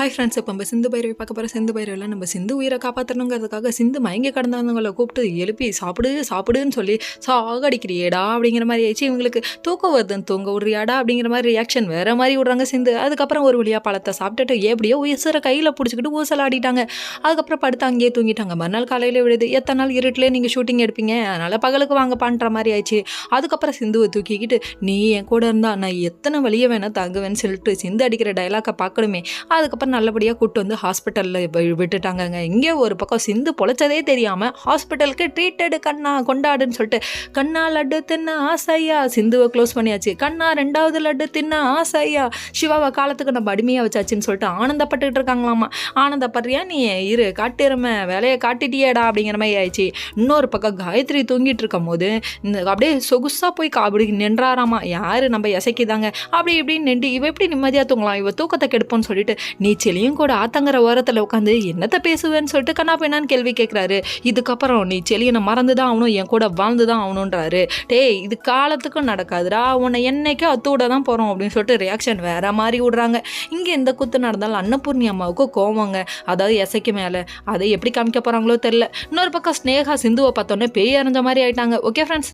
Hi friends, இப்போ நம்ம சிந்து பைரவி பார்க்க போகிற. சிந்து பைரவியில் நம்ம சிந்து உயிரை காப்பாற்றணுங்கிறதுக்காக சிந்து மயங்கி கடந்தவங்களை கூப்பிட்டு எழுப்பி சாப்பிடுன்னு சொல்லி சாகடிக்கிறியேடா அப்படிங்கிற மாதிரி ஆயிடுச்சு. இவங்களுக்கு தூக்கம் வருதுன்னு தூங்க விட்றியாடா அப்படிங்கிற மாதிரி ரியாக்ஷன் வேறு மாதிரி விட்றாங்க சிந்து. அதுக்கப்புறம் ஒரு வழியாக பழத்தை சாப்பிட்டுட்டு எப்படியோ உயசரை கையில் பிடிச்சிக்கிட்டு ஊசலாடிட்டாங்க. அதுக்கப்புறம் படுத்து அங்கேயே தூங்கிட்டாங்க. மறுநாள் காலையில் விழுது. எத்தனை நாள் இருட்டிலே நீங்கள் ஷூட்டிங் எடுப்பீங்க, அதனால் பகலுக்கு வாங்கப்பான்ற மாதிரி ஆயிடுச்சு. அதுக்கப்புறம் சிந்துவை தூக்கிக்கிட்டு நீ என் கூட இருந்தால் நான் எத்தனை வழியை வேணால் தாங்குவேன்னு சொல்லிட்டு சிந்து அடிக்கிற டைலாக்கை பார்க்கணுமே. அதுக்கப்புறம் நல்லபடியாக கூட்டு வந்து ஹாஸ்பிட்டலில் விட்டுட்டாங்கங்க. இங்கே ஒரு பக்கம் சிந்து பொழைச்சதே தெரியாமல் ஹாஸ்பிட்டலுக்கு ட்ரீட்டடு கண்ணா கொண்டாடுன்னு சொல்லிட்டு கண்ணா லட்டு தின்ன ஆசையா சிந்துவை க்ளோஸ் பண்ணியாச்சு. கண்ணா 2வது லட்டு தின்ன ஆசையா சிவாவை காலத்துக்கு நம்ம அடிமையாக வச்சாச்சுன்னு சொல்லிட்டு ஆனந்தப்பட்டுக்கிட்டு இருக்காங்களாமா. ஆனந்தப்படுறியா நீ இரு காட்டிருமை வேலையை காட்டிட்டியேடா அப்படிங்கிற மாதிரி ஆயிடுச்சு. இன்னொரு பக்கம் காயத்ரி தூங்கிட்டு இருக்கும் போது இந்த அப்படியே சொகுசாக போய் அப்படி நின்றாராமா. யார் நம்ம இசைக்குதாங்க அப்படி இப்படின்னு நின்று இவ எப்படி நிம்மதியாக தூங்கலாம், இவ தூக்கத்தை கெடுப்போன்னு சொல்லிட்டு நீ செலியும் கூட ஆத்தங்கிற ஓரத்தில் உட்காந்து என்னத்தை பேசுவேன்னு சொல்லிட்டு கண்ணா பின்னான்னு கேள்வி கேட்குறாரு. இதுக்கப்புறம் நீ செலியனை மறந்து தான் ஆகணும், என் கூட வாழ்ந்து தான் ஆகணுன்றாரு. டேய் இது காலத்துக்கும் நடக்காதுடா, உன்னை என்னைக்கோ அத்தோட தான் போகிறோம் அப்படின்னு சொல்லிட்டு ரியாக்ஷன் வேற மாதிரி விடுறாங்க. இங்கே எந்த குத்து நடந்தாலும் அன்னபூர்ணி அம்மாவுக்கு கோவங்க, அதாவது இசைக்கு மேலே. அதை எப்படி காமிக்க போகிறாங்களோ தெரில. இன்னொரு பக்கம் ஸ்னேகா சிந்துவை பார்த்தோன்னே பேய் அறிஞ்ச மாதிரி ஆயிட்டாங்க. Okay friends.